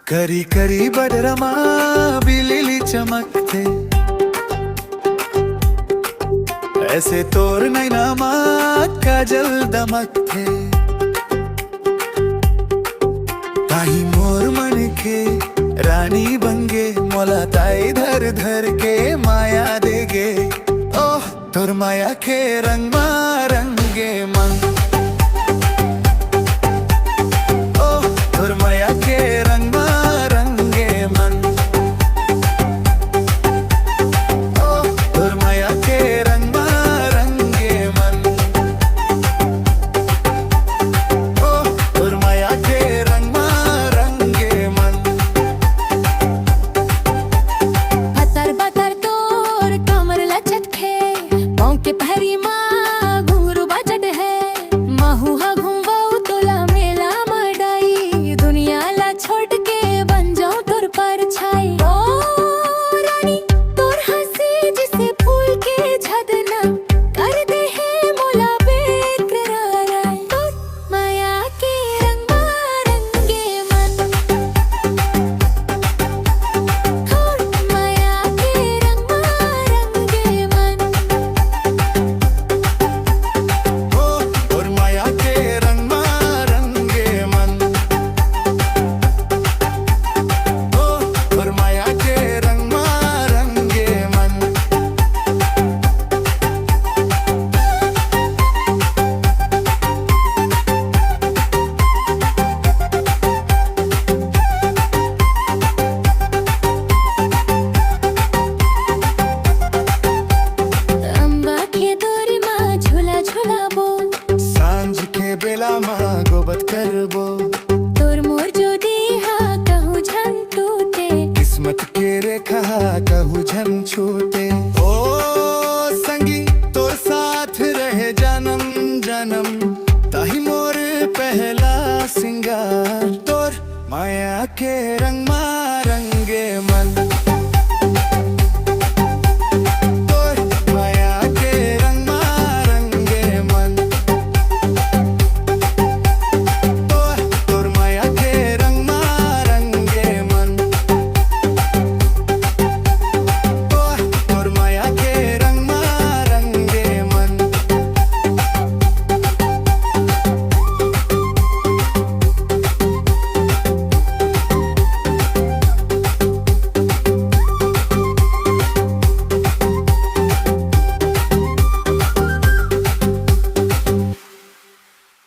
करी करी बडरमा बिलिली चमकते, ऐसे तोर नैनामा काजल दमकते. ताही मोर मनके रानी बंगे, मोला ताई धर धर के माया देगे. ओह तोर माया के रंग मा रंगे मन. ओह तोर माया के रंग मा रंगे मन. ओह तोर माया के रंग मा रंगे मन. ओह तोर माया के रंग मा रंगे मन. पतर पतर तोर कमर लचत खे, पाँव के पहरी माँ घुंघरू बजट है. महू हा घुमवाऊ तोला मेला मडाई, दुनिया ला छोड़ के बन जाऊं तोर परछाई. ओ रानी तोर हंसी जिसे फूल के झदना, कर दे है मोला बेकरार. तोर माया के रंग मा रंगे मन. तोर माया के रंग मा रंगे मन. ओह तोर माया के रंग मा रंगे मन. ओह तोर माया के रंग मा रंगे मन. अम्बा के डोरी माँ झूला झूलाबो, सांझ के बेला माँ गोबत करबो. तोर मोर जो दीहा कहूँ झन टूटे. किस्मत के रेखा कहूँ झन छूटे. ओ संगी तोर साथ रहे जन्म जन्म, ताही मोर पहला सिंगार. तोर माया के रंग मा